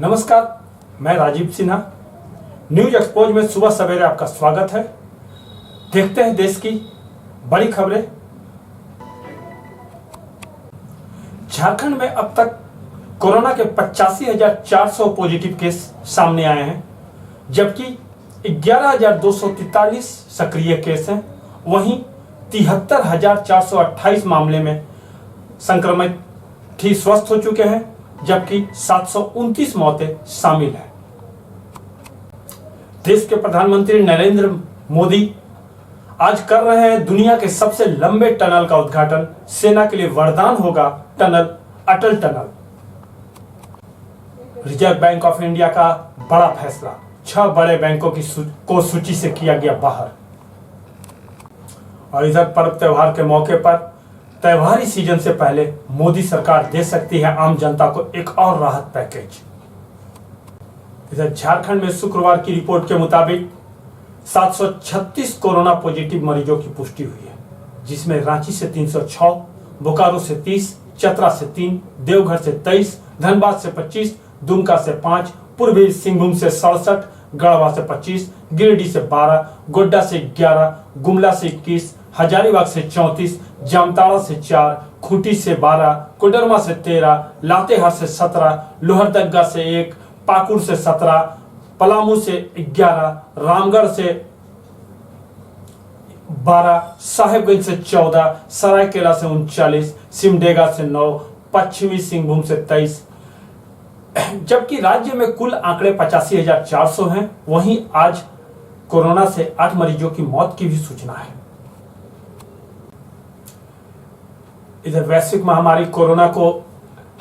नमस्कार, मैं Rajiv Sinha. News expose में सुबह सवेरे आपका स्वागत है। देखते हैं देश की बड़ी खबरें। झारखंड में अब तक कोरोना के 85,400 पॉजिटिव केस सामने आए हैं, जबकि 11,243 सक्रिय केस हैं। वहीं 73,428 मामले में संक्रमित ठीक स्वस्थ हो चुके हैं, जबकि 729 मौतें शामिल हैं। देश के प्रधानमंत्री नरेंद्र मोदी आज कर रहे हैं दुनिया के सबसे लंबे टनल का उद्घाटन। सेना के लिए वरदान होगा tunnel, Atal tunnel. Reserve bank of India का बड़ा फैसला, 6 बड़े बैंकों की सूची से किया गया बाहर। और इधर पर्व त्योहार के मौके पर त्योहारी सीजन से पहले मोदी सरकार दे सकती है आम जनता को एक और राहत पैकेज। इधर झारखंड में शुक्रवार की रिपोर्ट के मुताबिक 736 कोरोना पॉजिटिव मरीजों की पुष्टि हुई है, जिसमें रांची से 306, बोकारो से 30, चतरा से 3, देवघर से 23, धनबाद से 25, दुमका से 5, पूर्वी सिंहभूम से 67, गढ़वा से 25, गिरिडीह से 12, गोड्डा से 11, गुमला से 21, हजारीबाग से 34, जामताड़ा से 4, खूंटी से 12, कोडरमा से 13, लातेहार से 17, लोहरदगा से 1, पाकुड़ से 17, पलामू से 11, रामगढ़ से 12, साहेबगंज से 14, सरायकेला से 39, सिमडेगा से 9, पश्चिमी सिंहभूम से 23। जबकि राज्य में कुल आंकड़े 85,400 हैं। वहीं आज कोरोना से 8 मरीजों की मौत की भी सूचना है। इधर वैश्विक महामारी कोरोना को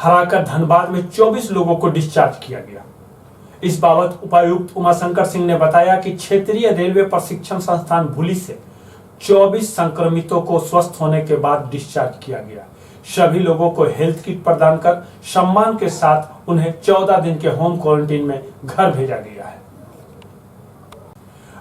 हराकर धनबाद में 24 लोगों को डिस्चार्ज किया गया। इस बाबत उपायुक्त उमाशंकर सिंह ने बताया कि क्षेत्रीय रेलवे प्रशिक्षण संस्थान भूली से 24 संक्रमितों को स्वस्थ होने के बाद डिस्चार्ज किया गया। सभी लोगों को हेल्थ किट प्रदान कर सम्मान के साथ उन्हें 14 दिन के होम क्वारंटीन में घर भेजा गया है।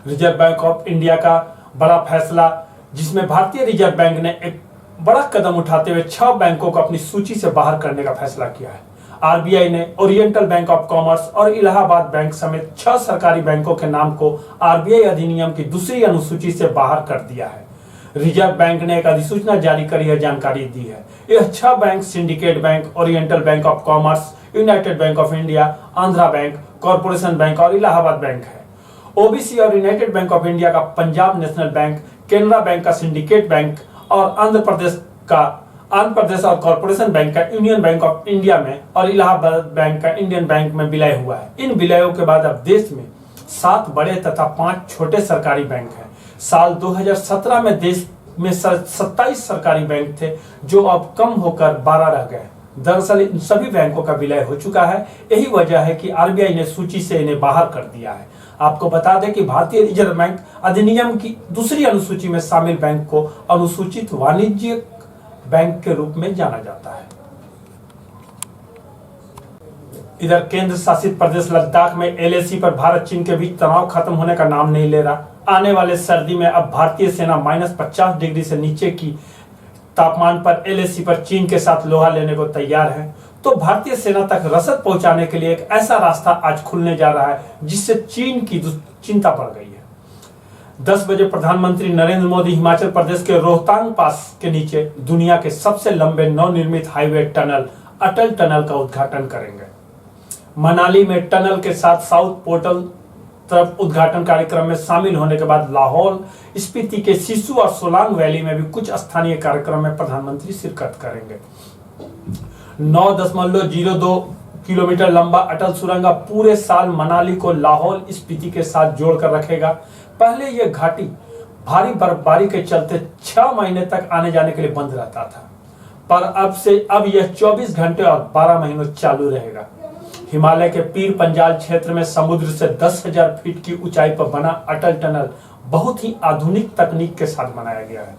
रिजर्व बैंक ऑफ इंडिया का बड़ा फैसला, जिसमें भारतीय रिजर्व बैंक ने एक बड़ा कदम उठाते हुए 6 बैंकों को अपनी सूची से बाहर करने का फैसला किया है। आरबीआई ने ओरिएंटल बैंक ऑफ कॉमर्स और इलाहाबाद बैंक समेत 6 सरकारी बैंकों के नाम को आरबीआई अधिनियम की दूसरी अनुसूची से बाहर कर दिया है। रिजर्व बैंक ने एक अधिसूचना जारी कर यह जानकारी दी है। यह 6 bank syndicate bank, oriental bank of commerce, United bank of India, Andhra bank, corporation bank और इलाहाबाद बैंक है। ओबीसी और यूनाइटेड बैंक ऑफ इंडिया का Punjab national bank, Canara bank का सिंडिकेट बैंक और आंध्र प्रदेश और कॉर्पोरेशन बैंक का यूनियन बैंक ऑफ इंडिया में और इलाहाबाद बैंक का इंडियन बैंक में विलय हुआ है। इन विलयों के बाद अब देश में 7 बड़े तथा 5 छोटे सरकारी बैंक हैं। साल 2017 में देश में 27 सरकारी बैंक थे, जो अब कम होकर 12 रह गए। दरअसल इन सभी बैंकों का विलय हो चुका है। यही वजह है कि आरबीआई ने सूची से इन्हें बाहर कर दिया है। आपको बता दें कि भारतीय रिजर्व बैंक अधिनियम की दूसरी अनुसूची में शामिल बैंक को अनुसूचित वाणिज्यिक बैंक के रूप में जाना जाता है। इधर केंद्र शासित प्रदेश लद्दाख में एलएसी पर भारत चीन के बीच तनाव खत्म होने का नाम नहीं ले रहा। आने वाले सर्दी में अब भारतीय सेना -50 डिग्री से नीचे की तापमान पर एलएसी पर चीन के साथ लोहा लेने को तैयार है। तो भारतीय सेना तक रसद पहुंचाने के लिए एक ऐसा रास्ता आज खुलने जा रहा है, जिससे चीन की चिंता बढ़ गई है। 10 बजे प्रधानमंत्री नरेंद्र मोदी हिमाचल प्रदेश के रोहतांग पास के नीचे दुनिया के सबसे लंबे नवनिर्मित हाईवे टनल, अटल टनल का उद्घाटन करेंगे। मनाली में टनल के साथ साउथ पोर्टल तरफ उद्घाटन कार्यक्रम में शामिल होने के बाद लाहौल स्पीति के सिसु और सोलांग वैली में भी कुछ स्थानीय कार्यक्रम में प्रधानमंत्री शिरकत करेंगे। 9.02 किलोमीटर लंबा अटल सुरंग पूरे साल मनाली को लाहौल स्पीति के साथ जोड़कर रखेगा। पहले यह घाटी भारी बर्फबारी के चलते 6 महीने तक आने जाने के लिए बंद रहता था, पर अब यह 24 घंटे और 12 महीनों चालू रहेगा। हिमालय के पीर पंजाल क्षेत्र में समुद्र से 10,000 फीट की ऊंचाई पर बना अटल टनल बहुत ही आधुनिक तकनीक के साथ बनाया गया है।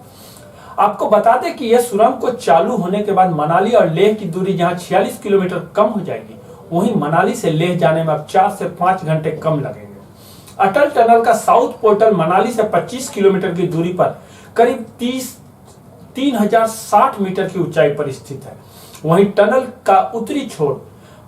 आपको बता दें कि यह सुरंग को चालू होने के बाद मनाली और लेह की दूरी जहां 46 किलोमीटर कम हो जाएगी, वहीं मनाली से लेह जाने में अब 4 से 5 घंटे कम लगेंगे। अटल टनल का साउथ पोर्टल मनाली से 25 किलोमीटर की दूरी पर करीब 3060 मीटर की ऊंचाई पर स्थित है। वहीं टनल का उत्तरी छोर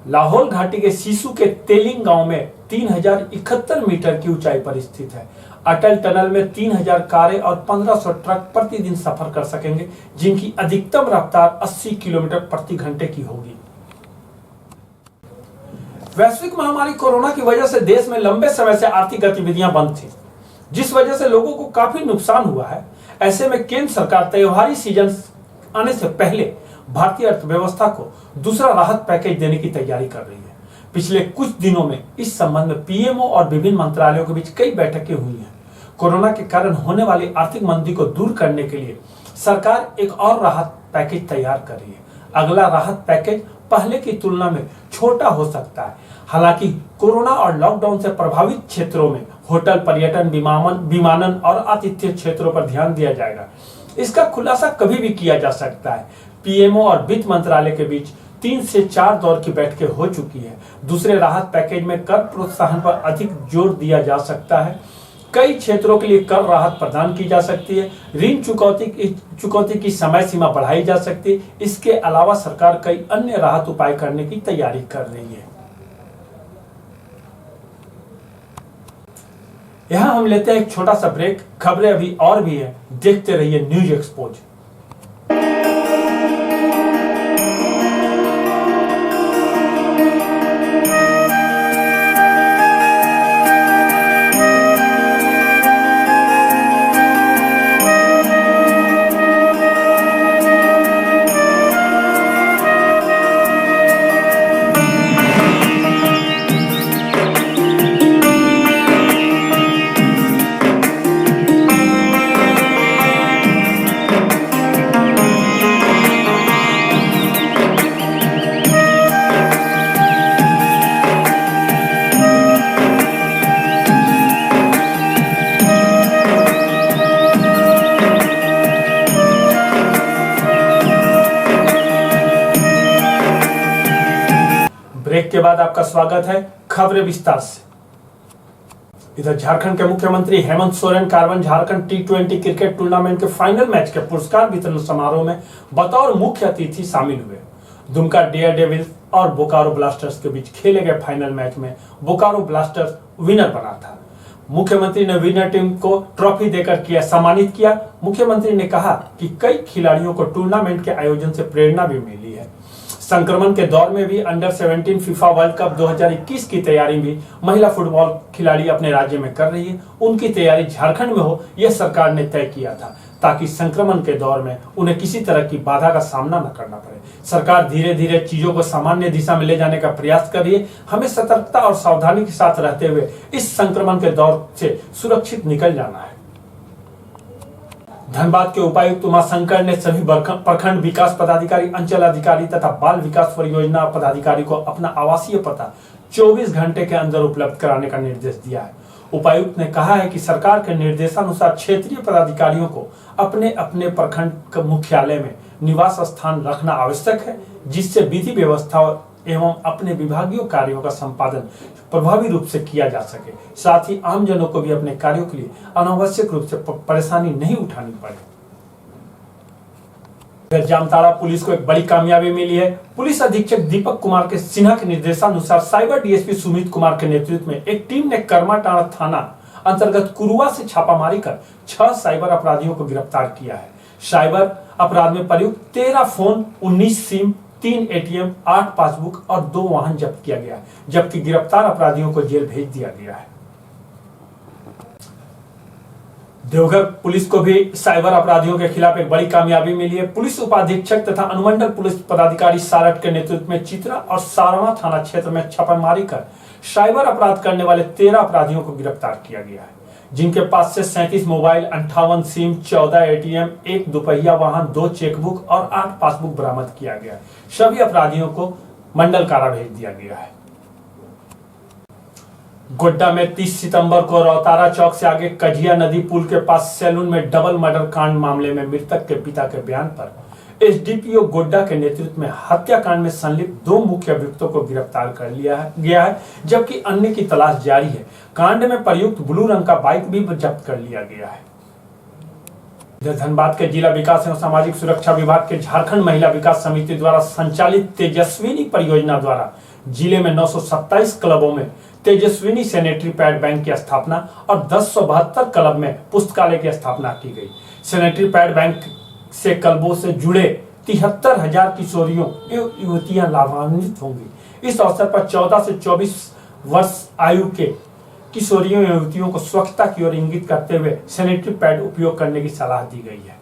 लाहौल घाटी के सीसू के तेलिंग गांव में 3071 मीटर की ऊंचाई पर स्थित है। अटल टनल में 3000 कारें और 1500 ट्रक प्रतिदिन सफर कर सकेंगे, जिनकी अधिकतम रफ्तार 80 किलोमीटर प्रति घंटे की होगी। वैश्विक महामारी कोरोना की वजह से देश में लंबे समय से आर्थिक गतिविधियां बंद थी, जिस वजह से लोगों को काफी नुकसान हुआ है। ऐसे में केंद्र सरकार त्योहारी सीजन आने से पहले भारतीय अर्थव्यवस्था को दूसरा राहत पैकेज देने की तैयारी कर रही है। पिछले कुछ दिनों में इस संबंध में पीएमओ और विभिन्न मंत्रालयों के बीच कई बैठकें हुई हैं। कोरोना के कारण होने वाली आर्थिक मंदी को दूर करने के लिए सरकार एक और राहत पैकेज तैयार कर रही है। अगला राहत पैकेज पहले की तुलना में छोटा हो सकता है। हालांकि कोरोना और लॉकडाउन से प्रभावित क्षेत्रों में होटल, पर्यटन, विमानन और आतिथ्य क्षेत्रों पर ध्यान दिया जाएगा। इसका खुलासा कभी भी किया जा सकता है। पीएमओ और वित्त मंत्रालय के बीच 3 से 4 दौर की बैठकें हो चुकी है। दूसरे राहत पैकेज में कर प्रोत्साहन पर अधिक जोर दिया जा सकता है। कई क्षेत्रों के लिए कर राहत प्रदान की जा सकती है। ऋण चुकौती की समय सीमा बढ़ाई जा सकती है। इसके अलावा सरकार कई अन्य राहत उपाय करने की तैयारी कर रही है। यहां हम लेते हैं एक छोटा सा ब्रेक। खबरें अभी और भी है, देखते रहिए न्यूज एक्सपोज। ब्रेक के बाद आपका स्वागत है। खबरें विस्तार से। इधर झारखंड के मुख्यमंत्री Hemant Soren carbon Jharkhand T20 cricket tournament के फाइनल मैच के पुरस्कार वितरण समारोह में बतौर मुख्य अतिथि शामिल हुए। दुमका डेयर डेविल्स और बोकारो ब्लास्टर्स के बीच खेले गए फाइनल मैच में बोकारो ब्लास्टर्स विनर बना था। मुख्यमंत्री ने विनर टीम को ट्रॉफी देकर सम्मानित किया। मुख्यमंत्री ने कहा कि कई खिलाड़ियों को टूर्नामेंट के आयोजन से प्रेरणा भी मिली है। संक्रमण के दौर में भी अंडर 17 फीफा वर्ल्ड कप 2021 की तैयारी भी महिला फुटबॉल खिलाड़ी अपने राज्य में कर रही है। उनकी तैयारी झारखंड में हो, यह सरकार ने तय किया था, ताकि संक्रमण के दौर में उन्हें किसी तरह की बाधा का सामना न करना पड़े। सरकार धीरे धीरे चीजों को सामान्य दिशा में ले जाने का प्रयास कर रही है। हमें सतर्कता और सावधानी के साथ रहते हुए इस संक्रमण के दौर से सुरक्षित निकल जाना है। धनबाद के उपायुक्त उमाशंकर ने सभी प्रखंड विकास पदाधिकारी, अंचल अधिकारी तथा बाल विकास परियोजना पदाधिकारी को अपना आवासीय पता 24 घंटे के अंदर उपलब्ध कराने का निर्देश दिया है। उपायुक्त ने कहा है कि सरकार के निर्देशानुसार क्षेत्रीय पदाधिकारियों को अपने अपने प्रखंड मुख्यालय में निवास स्थान रखना आवश्यक है, जिससे विधि व्यवस्था एवं अपने विभागीय कार्यों का संपादन प्रभावी रूप से किया जा सके। साथ ही आम जनों को भी अपने कार्यों के लिए अनावश्यक रूप से परेशानी नहीं उठानी पड़े। जामताड़ा पुलिस को एक बड़ी कामयाबी मिली है। पुलिस अधीक्षक दीपक कुमार के सिन्हा के निर्देशानुसार साइबर डीएसपी सुमित कुमार के नेतृत्व में एक टीम ने कर्माटाड़ा थाना अंतर्गत कुरुआ से छापामारी कर 6 साइबर अपराधियों को गिरफ्तार किया है। साइबर अपराध में प्रयुक्त 13 फोन, 19 सिम, 3 एटीएम, 8 पासबुक और 2 वाहन जब्त किया गया, जबकि गिरफ्तार अपराधियों को जेल भेज दिया गया है। देवघर पुलिस को भी साइबर अपराधियों के खिलाफ एक बड़ी कामयाबी मिली है। पुलिस उपाधीक्षक तथा अनुमंडल पुलिस पदाधिकारी सारठ के नेतृत्व में चित्रा और सारवा थाना क्षेत्र में छापेमारी कर साइबर अपराध करने वाले 13 अपराधियों को गिरफ्तार किया गया है, जिनके पास से 37 मोबाइल, 58 सिम, 14 एटीएम, 1 दुपहिया वाहन, 2 चेकबुक और 8 पासबुक बरामद किया गया। सभी अपराधियों को मंडल कारा भेज दिया गया है। गोड्डा में 30 सितंबर को रौतारा चौक से आगे कझिया नदी पुल के पास सैलून में डबल मर्डर कांड मामले में मृतक के पिता के बयान पर एसडीपीओ गोड्डा के नेतृत्व में हत्याकांड में संलिप्त 2 मुख्य अभियुक्तों को गिरफ्तार कर लिया गया है, जबकि अन्य की तलाश जारी है। कांड में प्रयुक्त ब्लू रंग का बाइक भी जब्त कर लिया गया है। इधर धनबाद के जिला विकास एवं सामाजिक सुरक्षा विभाग के झारखंड महिला विकास समिति द्वारा संचालित तेजस्विनी परियोजना द्वारा जिले में 927 क्लबों में तेजस्विनी सैनिटरी पैड बैंक की स्थापना और 1072 क्लब में पुस्तकालय की स्थापना की गई। सैनिटरी पैड बैंक से क्लबों से जुड़े 73,000 किशोरियों एवं युवतियां लाभान्वित होंगी। इस अवसर पर 14 से 24 वर्ष आयु के किशोरियों एवं युवतियों को स्वच्छता की ओर इंगित करते हुए सैनिटरी पैड उपयोग करने की सलाह दी गई है।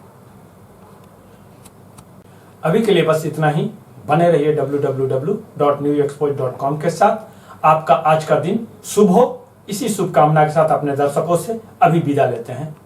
अभी के लिए बस इतना ही। बने रहिए www.newexport.com के साथ। आपका आज का दिन शुभ हो, इसी शुभकामना के साथ अपने दर्शकों से अभी विदा लेते हैं।